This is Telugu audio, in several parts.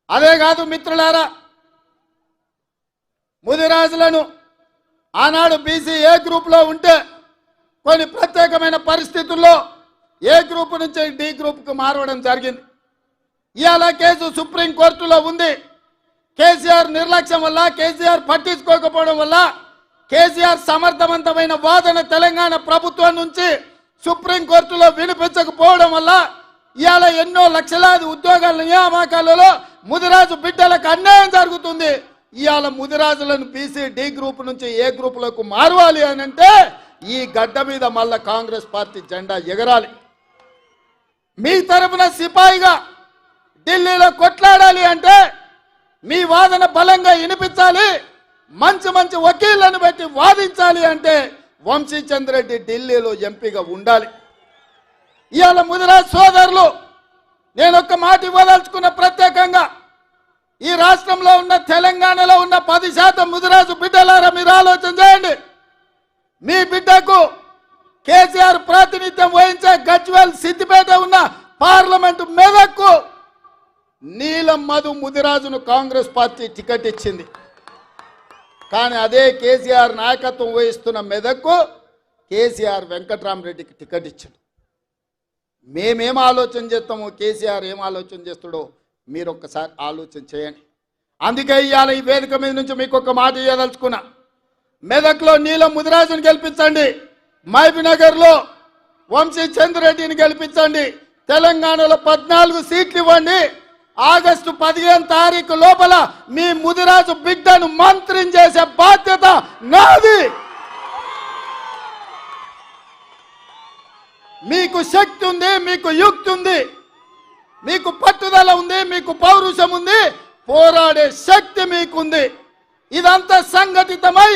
అదే కాదు మిత్రులారా, ముదిరాజులను ఆనాడు బీసీ ఏ గ్రూప్లో ఉంటే కొన్ని ప్రత్యేకమైన పరిస్థితుల్లో ఏ గ్రూప్ నుంచి డి గ్రూప్కు మారడం జరిగింది. ఇవాళ కేసు సుప్రీంకోర్టులో ఉంది. కేసీఆర్ నిర్లక్ష్యం వల్ల, కేసీఆర్ పట్టించుకోకపోవడం వల్ల, కేసీఆర్ సమర్థవంతమైన వాదన తెలంగాణ ప్రభుత్వం నుంచి సుప్రీంకోర్టులో వినిపించకపోవడం వల్ల ఇవాళ ఎన్నో లక్షలాది ఉద్యోగాల నియామకాలలో ముదిరాజు బిడ్డలకు అన్యాయం జరుగుతుంది. ఇవాళ ముదిరాజులను బీసీ డి గ్రూప్ నుంచి ఏ గ్రూపులకు మారవాలి అని అంటే ఈ గడ్డ మీద మళ్ళా కాంగ్రెస్ పార్టీ జెండా ఎగరాలి. మీ తరపున సిపాయిగా ఢిల్లీలో కొట్లాడాలి అంటే మీ వాదన బలంగా వినిపించాలి. మంచి మంచి వకీళ్లను పెట్టి వాదించాలి అంటే వంశీచంద్ర రెడ్డి ఢిల్లీలో ఎంపీగా ఉండాలి. ఇవాళ ముదిరాజ్ సోదరులు, నేను ఒక్క మాట ఇవ్వదలుచుకున్న, ప్రత్యేకంగా ఈ రాష్ట్రంలో ఉన్న, తెలంగాణలో ఉన్న 10% ముదిరాజు బిడ్డలారా మీరు ఆలోచన చేయండి. మీ బిడ్డకు కేసీఆర్ ప్రాతినిధ్యం వహించే గజ్వేల్ సిద్దిపేట ఉన్న పార్లమెంటు మెదక్కు నీలం మధు ముదిరాజును కాంగ్రెస్ పార్టీ టికెట్ ఇచ్చింది. కానీ అదే కేసీఆర్ నాయకత్వం వహిస్తున్న మెదక్కు కేసీఆర్ వెంకట్రామరెడ్డికి టికెట్ ఇచ్చాడు. మేమేం ఆలోచన చేస్తామో, కేసీఆర్ ఏం ఆలోచన చేస్తాడో మీరు ఒక్కసారి ఆలోచన చేయండి. అందుకే ఇవాళ ఈ వేదిక మీద నుంచి మీకు ఒక మాట ఇవ్వదలుచుకున్నా. మెదక్లో నీలం ముదిరాజును గెలిపించండి, మహబూబ్నగర్లో వంశీచంద్రెడ్డిని గెలిపించండి, తెలంగాణలో 14 సీట్లు ఇవ్వండి. ఆగస్టు 15 తారీఖు లోపల మీ ముదిరాజు బిడ్డను మంత్రిని చేసే బాధ్యత నాది. మీకు శక్తి ఉంది, మీకు యుక్తి ఉంది, మీకు పట్టుదల ఉంది, మీకు పౌరుషం ఉంది, పోరాడే శక్తి మీకుంది. ఇదంతా సంఘటితమై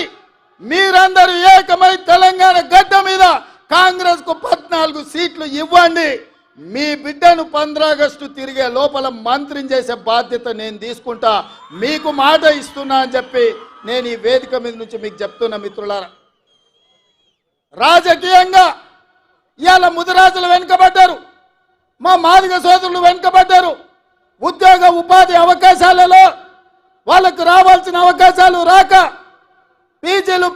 మీరందరూ ఏకమై తెలంగాణ గడ్డ మీద కాంగ్రెస్ కు 14 సీట్లు ఇవ్వండి. మీ బిడ్డను 15 ఆగస్టు తిరిగే లోపల మంత్రిని చేసే బాధ్యత నేను తీసుకుంటా, మీకు మాట ఇస్తున్నా అని చెప్పి నేను ఈ వేదిక మీద నుంచి మీకు చెప్తున్నా. మిత్రులారా, రాజకీయంగా ఇవాళ ముదిరాజులు వెనుకబడ్డారు, మా మాదిగ సోదరులు వెనుకబడ్డారు. ఉద్యోగ ఉపాధి అవకాశాలలో వాళ్ళకు రావాల్సిన అవకాశాలు రాక పీజీలు